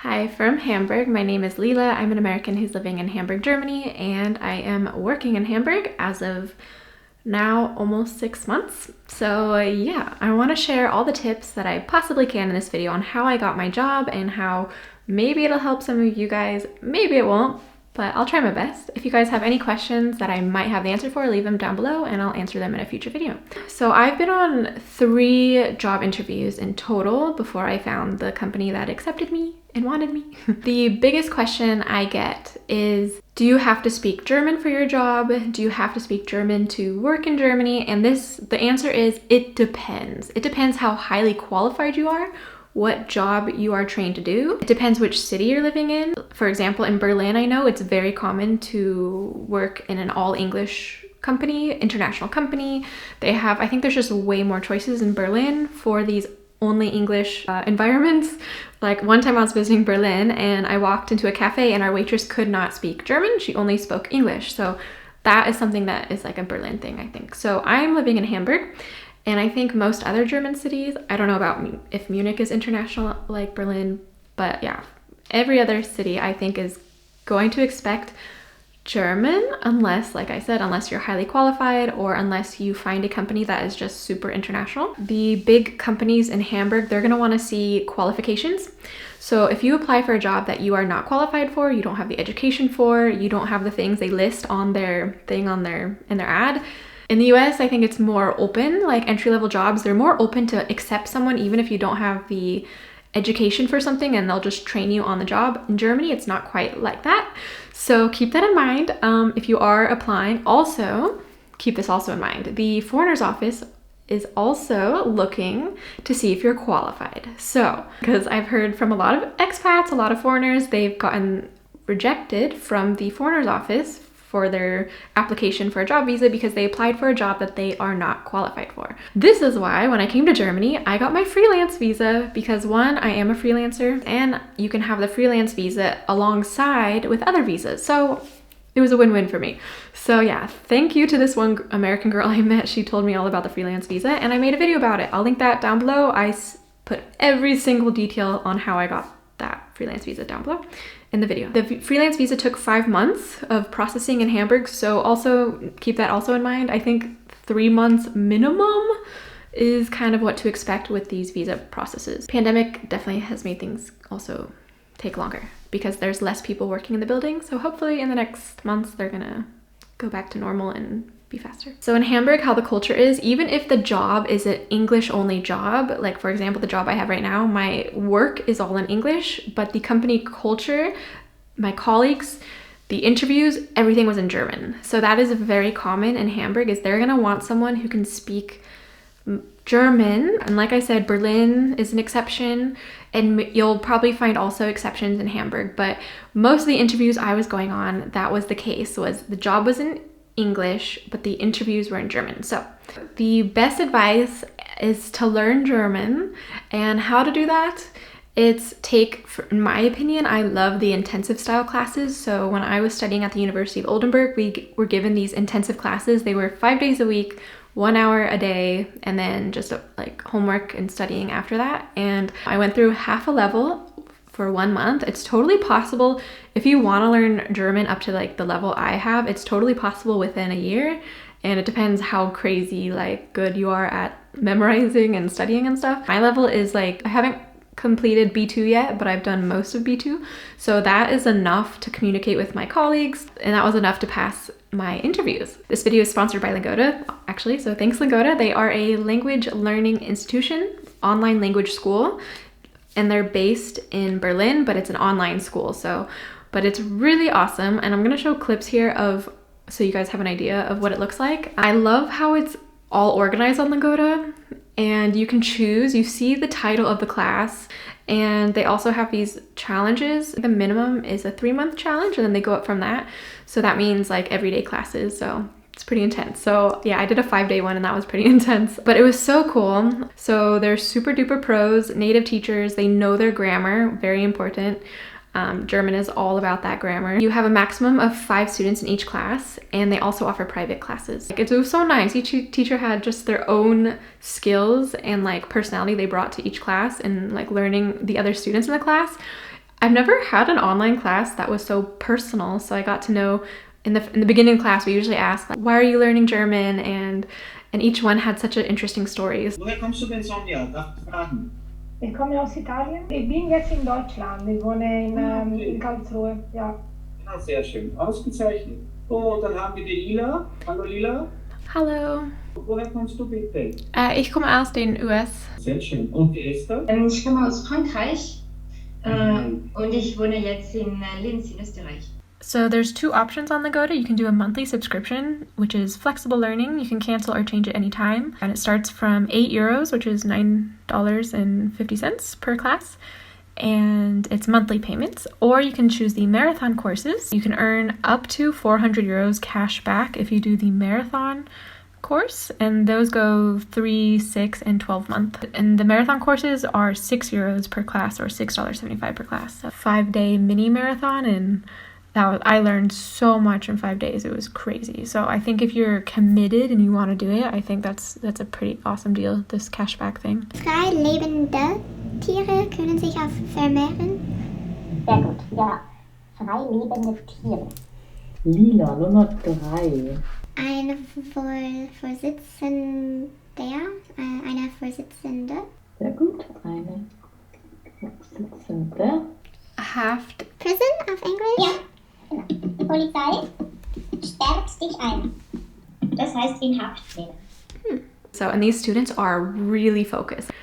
Hi from Hamburg. My name is Leela. I'm an American who's living in Hamburg, Germany, and I am working in Hamburg as of now almost 6 months. So yeah, I want to share all the tips that I possibly can in this video on how I got my job and how maybe it'll help some of you guys, maybe it won't, but I'll try my best. If you guys have any questions that I might have the answer for, leave them down below and I'll answer them in a future video. So I've been on 3 job interviews in total before I found the company that accepted me and wanted me. The biggest question I get is, do you have to speak German for your job? Do you have to speak German to work in Germany? And the answer is, it depends. It depends how highly qualified you are, what job you are trained to do. It depends which city you're living in. For example, in Berlin, I know it's very common to work in an all English company, international company. I think there's just way more choices in Berlin for these only English environments. Like one time I was visiting Berlin and I walked into a cafe and our waitress could not speak German. She only spoke English. So that is something that is like a Berlin thing, I think. So I'm living in Hamburg. And I think most other German cities, I don't know about if Munich is international like Berlin, but yeah, every other city I think is going to expect German unless, like I said, unless you're highly qualified or unless you find a company that is just super international. The big companies in Hamburg, they're gonna wanna see qualifications. So if you apply for a job that you are not qualified for, you don't have the education for, you don't have the things they list on their thing in their ad. In the US, I think it's more open, like entry-level jobs, they're more open to accept someone even if you don't have the education for something and they'll just train you on the job. In Germany, it's not quite like that. So keep that in mind if you are applying. Also, keep this also in mind. The foreigners office is also looking to see if you're qualified. So, because I've heard from a lot of expats, a lot of foreigners, they've gotten rejected from the foreigners office for their application for a job visa because they applied for a job that they are not qualified for. This is why when I came to Germany, I got my freelance visa because one, I am a freelancer and you can have the freelance visa alongside with other visas. So it was a win-win for me. So yeah, thank you to this one American girl I met. She told me all about the freelance visa and I made a video about it. I'll link that down below. I put every single detail on how I got that freelance visa down below in the video. The freelance visa took 5 months of processing in Hamburg, so also keep that also in mind. I think 3 months minimum is kind of what to expect with these visa processes. Pandemic definitely has made things also take longer because there's less people working in the building, so hopefully in the next months they're gonna go back to normal and be faster. So in Hamburg, how the culture is, even if the job is an English only job, like for example, the job I have right now, my work is all in English, but the company culture, my colleagues, the interviews, everything was in German. So that is very common in Hamburg, is they're gonna want someone who can speak German. And like I said, Berlin is an exception and you'll probably find also exceptions in Hamburg, but most of the interviews I was going on, that was the case, was the job was in English, but the interviews were in German. So the best advice is to learn German, and how to do that, in my opinion, I love the intensive style classes. So when I was studying at the University of Oldenburg, we were given these intensive classes. They were 5 days a week, 1 hour a day, and then just like homework and studying after that. And I went through half a level for 1 month. It's totally possible if you want to learn German up to like the level I have, it's totally possible within a year. And it depends how crazy like good you are at memorizing and studying and stuff. My level is like, I haven't completed B2 yet, but I've done most of B2. So that is enough to communicate with my colleagues. And that was enough to pass my interviews. This video is sponsored by Lingoda, actually. So thanks Lingoda. They are a language learning institution, online language school. And they're based in Berlin, but it's an online school. But it's really awesome. And I'm gonna show clips here so you guys have an idea of what it looks like. I love how it's all organized on Lingoda and you can choose, you see the title of the class, and they also have these challenges. The minimum is a 3-month challenge and then they go up from that. So that means like everyday classes. So it's pretty intense. So yeah, I did a 5-day one and that was pretty intense, but it was so cool. So they're super duper pros, native teachers. They know their grammar, very important. German is all about that grammar. You have a maximum of 5 students in each class, and they also offer private classes. It was so nice. Each teacher had just their own skills and like personality they brought to each class, and like learning the other students in the class. I've never had an online class that was so personal, so I got to know in the beginning of class we usually ask like, why are you learning German, and each one had such an interesting stories. Woher kommst du denn, Sonja? Darf ich fragen? Ich komme aus Italien. Ich bin jetzt in Deutschland. Ich wohne in Karlsruhe. Ja. Ja, sehr schön. Ausgezeichnet. Und dann haben wir die Lila. Hallo Lila. Hallo. Woher kommst du bitte? Ich komme aus den US. Sehr schön. Und die Esther? Ich komme aus Frankreich und ich wohne jetzt in Linz in Österreich. So there's two options on Lagoda. You can do a monthly subscription, which is flexible learning. You can cancel or change it anytime. And it starts from €8, which is $9.50 per class. And it's monthly payments. Or you can choose the marathon courses. You can earn up to €400 cash back if you do the marathon course, and those go 3, 6, and 12 months. And the marathon courses are €6 per class or $6.75 per class. So 5-day mini marathon, and I learned so much in 5 days. It was crazy. So I think if you're committed and you want to do it, I think that's a pretty awesome deal, this cashback thing. Frei lebende Tiere können sich auch vermehren. Sehr gut, ja. Frei lebende Tiere. Lila, Nummer 3. Eine Vorsitzende. Sehr gut, eine Vorsitzende. Haft. Prison auf Englisch? Ja, die Polizei sperrt dich ein. Das heißt in Haft nehmen. So, and these students are really focused.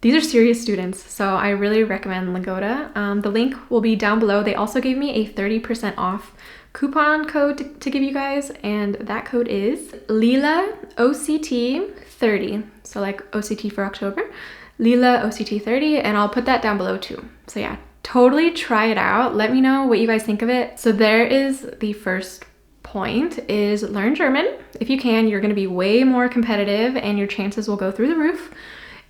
These are serious students, so I really recommend Lagoda. The link will be down below. They also gave me a 30% off coupon code to give you guys, and that code is Lila OCT 30. So like OCT for October, Lila OCT 30, and I'll put that down below too. So yeah, totally try it out. Let me know what you guys think of it. So there is the first point, is learn German. If you can, you're going to be way more competitive and your chances will go through the roof.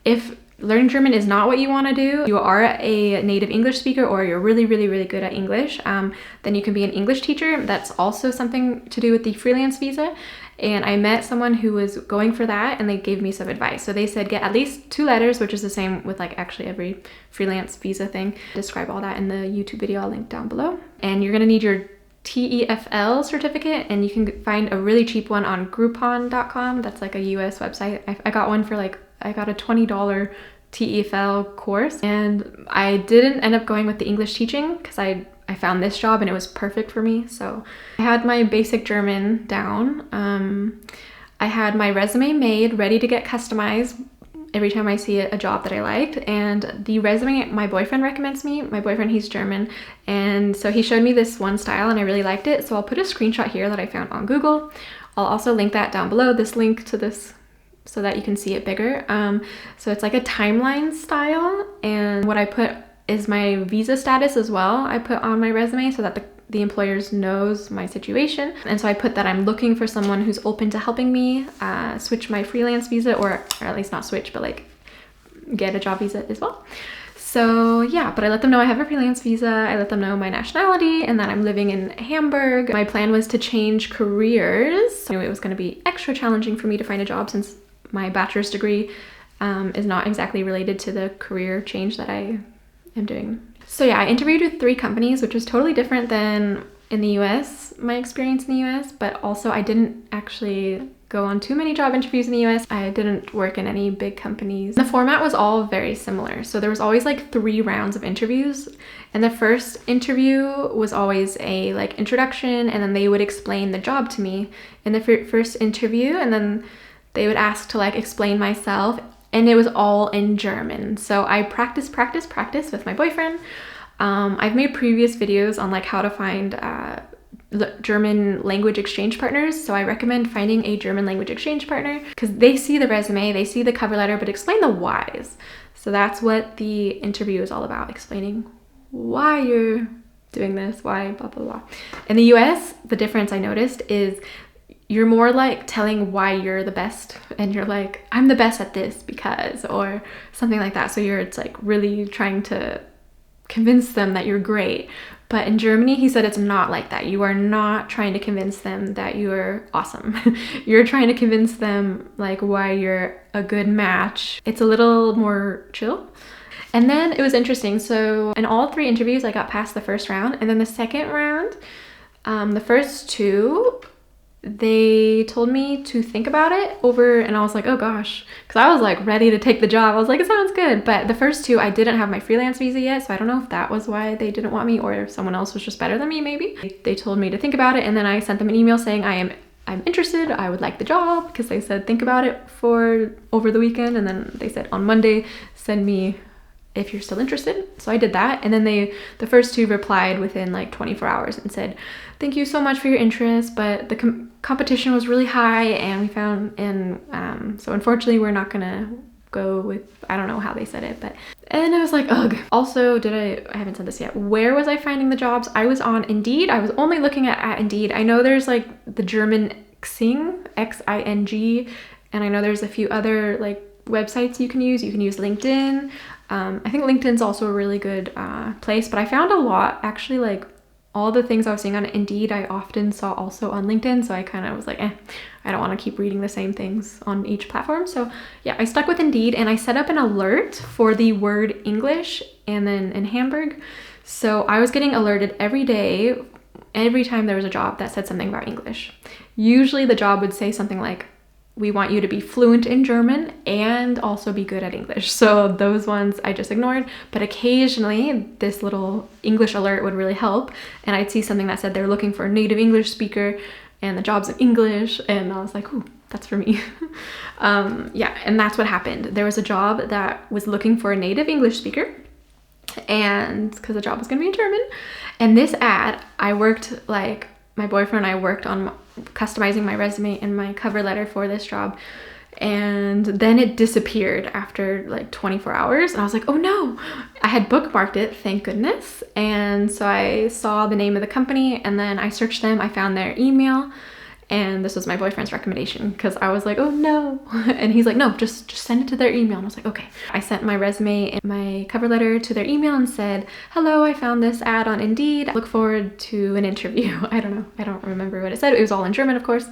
If learning German is not what you want to do, you are a native English speaker or you're really, really, really good at English, then you can be an English teacher. That's also something to do with the freelance visa. And I met someone who was going for that and they gave me some advice. So they said get at least 2 letters, which is the same with like actually every freelance visa thing. Describe all that in the YouTube video I'll link down below. And you're going to need your Tefl certificate, and you can find a really cheap one on Groupon.com. That's like a US website. I got one for I got a $20 TEFL course, and I didn't end up going with the English teaching because I found this job and it was perfect for me. So I had my basic German down. I had my resume made, ready to get customized every time I see a job that I liked, and the resume my boyfriend recommends me. My boyfriend, he's German, and so he showed me this one style and I really liked it. So I'll put a screenshot here that I found on Google. I'll also link that down below, this link to this, so that you can see it bigger. So it's like a timeline style, and what I put is my visa status as well. I put on my resume so that the employers knows my situation. And so I put that I'm looking for someone who's open to helping me switch my freelance visa, or at least not switch, but like get a job visa as well. So yeah, but I let them know I have a freelance visa. I let them know my nationality and that I'm living in Hamburg. My plan was to change careers. I knew it was going to be extra challenging for me to find a job since my bachelor's degree is not exactly related to the career change that I am doing. So yeah, I interviewed with 3 companies, which was totally different than in the US, my experience in the US, but also I didn't actually go on too many job interviews in the US. I didn't work in any big companies. The format was all very similar. So there was always like 3 rounds of interviews, and the first interview was always a like introduction, and then they would explain the job to me in the first interview, and then they would ask to like explain myself, and it was all in German. So I practiced with my boyfriend. I've made previous videos on like how to find German language exchange partners. So I recommend finding a German language exchange partner because they see the resume, they see the cover letter, but explain the whys. So that's what the interview is all about, explaining why you're doing this, why blah, blah, blah. In the US, the difference I noticed is you're more like telling why you're the best, and you're like, I'm the best at this because, or something like that. So it's like really trying to convince them that you're great. But in Germany, he said it's not like that. You are not trying to convince them that you're awesome. You're trying to convince them like why you're a good match. It's a little more chill. And then it was interesting. So in all 3 interviews, I got past the first round. And then the second round, the first 2, they told me to think about it over, and I was like, oh gosh, because I was like ready to take the job. I was like, it sounds good. But the first 2, I didn't have my freelance visa yet, so I don't know if that was why they didn't want me, or if someone else was just better than me, maybe. They told me to think about it, and then I sent them an email saying I'm interested, I would like the job, because they said think about it for over the weekend, and then they said on Monday send me if you're still interested. So I did that, and then the first 2 replied within like 24 hours and said, thank you so much for your interest, but the competition was really high, and we found, and so unfortunately we're not gonna go with, I don't know how they said it, but, and I was like, ugh. Also, I haven't said this yet, where was I finding the jobs? I was on Indeed. I was only looking at Indeed. I know there's like the German Xing, Xing, and I know there's a few other like websites you can use. You can use LinkedIn. I think LinkedIn's also a really good place, but I found a lot, actually, like all the things I was seeing on Indeed, I often saw also on LinkedIn. So I kind of was like, I don't want to keep reading the same things on each platform. So yeah, I stuck with Indeed, and I set up an alert for the word English and then in Hamburg. So I was getting alerted every day, every time there was a job that said something about English. Usually the job would say something like, we want you to be fluent in German and also be good at English. So those ones I just ignored, but occasionally this little English alert would really help. And I'd see something that said they're looking for a native English speaker and the job's in English. And I was like, ooh, that's for me. Yeah, and that's what happened. There was a job that was looking for a native English speaker, and because the job was gonna be in German. And this ad, my boyfriend and I worked on customizing my resume and my cover letter for this job, and then it disappeared after like 24 hours, and I was like, oh no. I had bookmarked it, thank goodness. And so I saw the name of the company, and then I searched them. I found their email, and this was my boyfriend's recommendation, because I was like, oh no. And he's like, no, just send it to their email. And I was like, okay. I sent my resume and my cover letter to their email and said, hello, I found this ad on Indeed. I look forward to an interview. I don't know. I don't remember what it said. It was all in German, of course.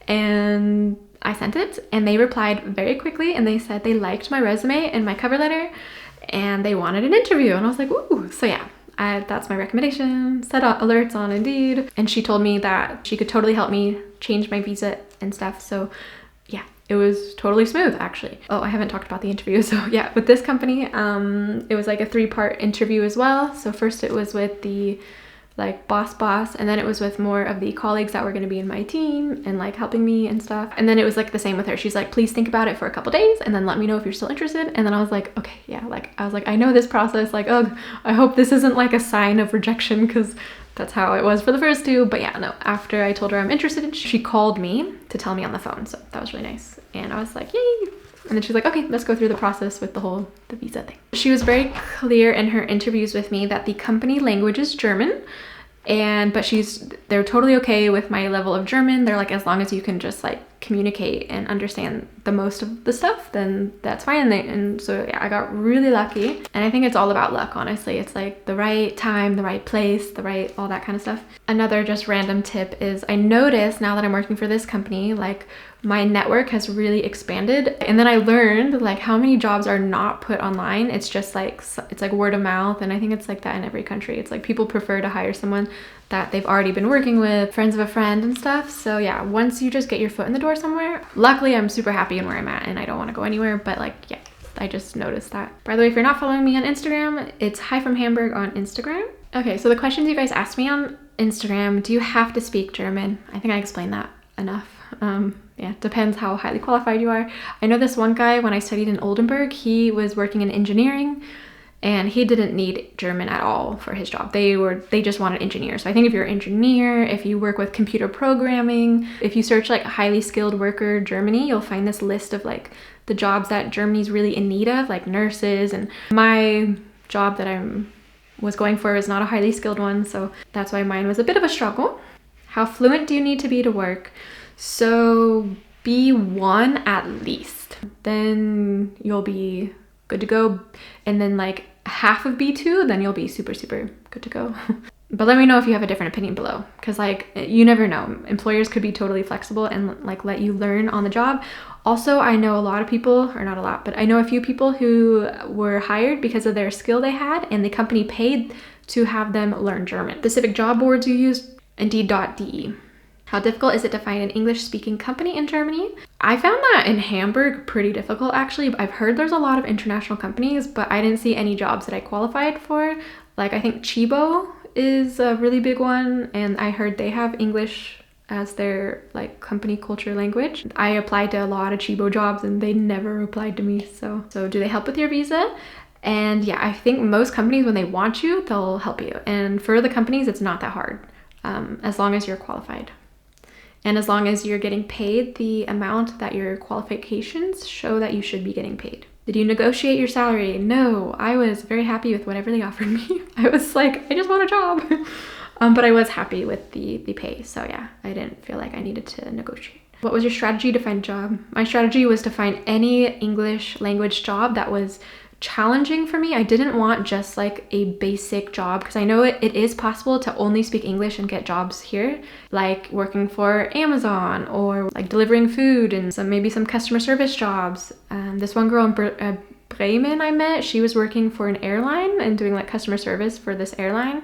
And I sent it, and they replied very quickly, and they said they liked my resume and my cover letter, and they wanted an interview. And I was like, ooh. So yeah, that's my recommendation. Set alerts on Indeed, and she told me that she could totally help me change my visa and stuff. So yeah, it was totally smooth, actually. Oh, I haven't talked about the interview. So yeah, with this company, it was like a 3-part interview as well. So first it was with the like boss, and then it was with more of the colleagues that were going to be in my team and like helping me and stuff. And then it was like the same with her. She's like, please think about it for a couple days and then let me know if you're still interested. And then I was like, okay, yeah, like I was like, I know this process, like, oh, I hope this isn't like a sign of rejection, because that's how it was for the first 2. But yeah, no, after I told her I'm interested, she called me to tell me on the phone. So that was really nice, and I was like, yay. And then she's like, okay, let's go through the process with the visa thing. She was very clear in her interviews with me that the company language is German, but they're totally okay with my level of German. They're like, as long as you can just like communicate and understand the most of the stuff, then that's fine. And so yeah, I got really lucky. And I think it's all about luck, honestly. It's like the right time, the right place, all that kind of stuff. Another just random tip is I noticed now that I'm working for this company, like my network has really expanded. And then I learned like how many jobs are not put online. It's just like, it's like word of mouth. And I think it's like that in every country. It's like people prefer to hire someone that they've already been working with, friends of a friend and stuff. So yeah, once you just get your foot in the door somewhere, luckily I'm super happy in where I'm at and I don't want to go anywhere, but like, yeah, I just noticed that. By the way, if you're not following me on Instagram, it's Hi from Hamburg on Instagram. Okay, so the questions you guys asked me on Instagram, do you have to speak German? I think I explained that enough. Yeah, depends how highly qualified you are. I know this one guy, when I studied in Oldenburg, he was working in engineering, and he didn't need German at all for his job. They just wanted engineers. So I think if you're an engineer, if you work with computer programming, if you search like highly skilled worker Germany, you'll find this list of like the jobs that Germany's really in need of, like nurses. And my job that I was going for is not a highly skilled one, so that's why mine was a bit of a struggle. How fluent do you need to be to work? So B1 at least, then you'll be good to go. And then like half of B2, then you'll be super, super good to go. But let me know if you have a different opinion below, because like you never know. Employers could be totally flexible and like let you learn on the job. Also, I know a lot of people, or not a lot, but I know a few people who were hired because of their skill they had, and the company paid to have them learn German. Specific job boards you use, Indeed.de. How difficult is it to find an English-speaking company in Germany? I found that in Hamburg pretty difficult, actually. I've heard there's a lot of international companies, but I didn't see any jobs that I qualified for. Like, I think Chibo is a really big one, and I heard they have English as their like company culture language. I applied to a lot of Chibo jobs and they never replied to me. So do they help with your visa? And yeah, I think most companies, when they want you, they'll help you. And for the companies, it's not that hard, as long as you're qualified. And as long as you're getting paid the amount that your qualifications show that you should be getting paid. Did you negotiate your salary? No, I was very happy with whatever they offered me. I was like, I just want a job. But I was happy with the pay. So yeah, I didn't feel like I needed to negotiate. What was your strategy to find a job? My strategy was to find any English language job that was challenging for me. I didn't want just like a basic job, because I know it is possible to only speak English and get jobs here, like working for Amazon or like delivering food and maybe some customer service jobs. This one girl in Bremen I met, she was working for an airline and doing like customer service for this airline.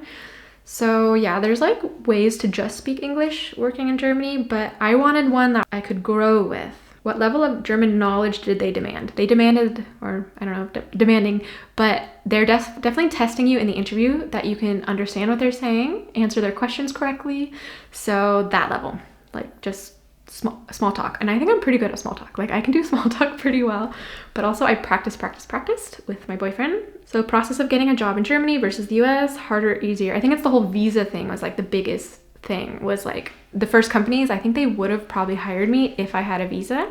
So yeah, there's like ways to just speak English working in Germany, but I wanted one that I could grow with. What level of German knowledge did they demand? They demanded, or I don't know, demanding, but they're definitely testing you in the interview that you can understand what they're saying, answer their questions correctly. So that level, like just small talk. And I think I'm pretty good at small talk. Like I can do small talk pretty well, but also I practiced with my boyfriend. So process of getting a job in Germany versus the US, harder, easier. I think it's the whole visa thing was like the biggest thing. Was like the first companies, I think they would have probably hired me if I had a visa.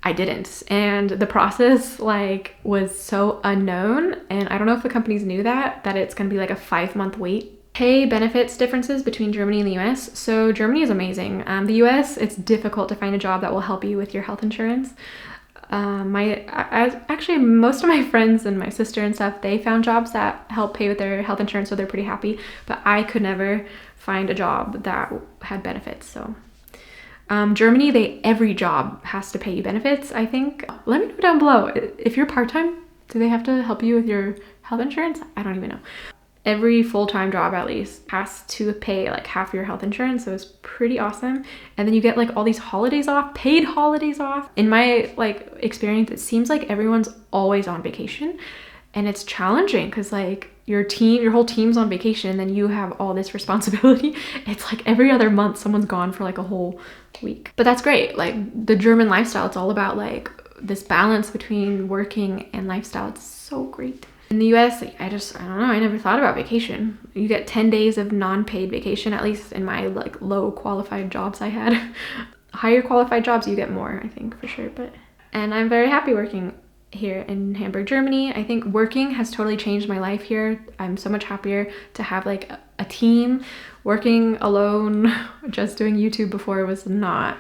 I didn't. And the process like was so unknown. And I don't know if the companies knew that it's going to be like a 5-month wait. Pay benefits differences between Germany and the US. So Germany is amazing. The US, it's difficult to find a job that will help you with your health insurance. Actually, most of my friends and my sister and stuff, they found jobs that help pay with their health insurance, so they're pretty happy. But I could never find a job that had benefits. So Germany, every job has to pay you benefits, I think. Let me know down below. If you're part-time, do they have to help you with your health insurance? I don't even know. Every full-time job at least has to pay like half your health insurance, so it's pretty awesome. And then you get like all these holidays off, paid holidays off. In my like experience, it seems like everyone's always on vacation, and it's challenging because like your whole team's on vacation, and then you have all this responsibility. It's like every other month someone's gone for like a whole week. But that's great. Like the German lifestyle, it's all about like this balance between working and lifestyle. It's so great. In the US, like, I don't know, I never thought about vacation. You get 10 days of non-paid vacation, at least in my like low qualified jobs I had. Higher qualified jobs, you get more, I think, for sure. And I'm very happy working here in Hamburg, Germany. I think working has totally changed my life here. I'm so much happier to have like a team. Working alone, just doing YouTube before was not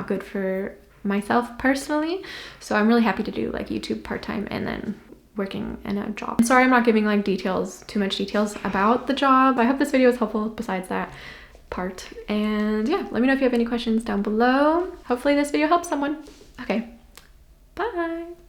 good for myself personally. So I'm really happy to do like YouTube part-time and then working in a job. Sorry I'm not giving like too much details about the job. I hope this video was helpful besides that part. And yeah, let me know if you have any questions down below. Hopefully this video helps someone. Okay, bye.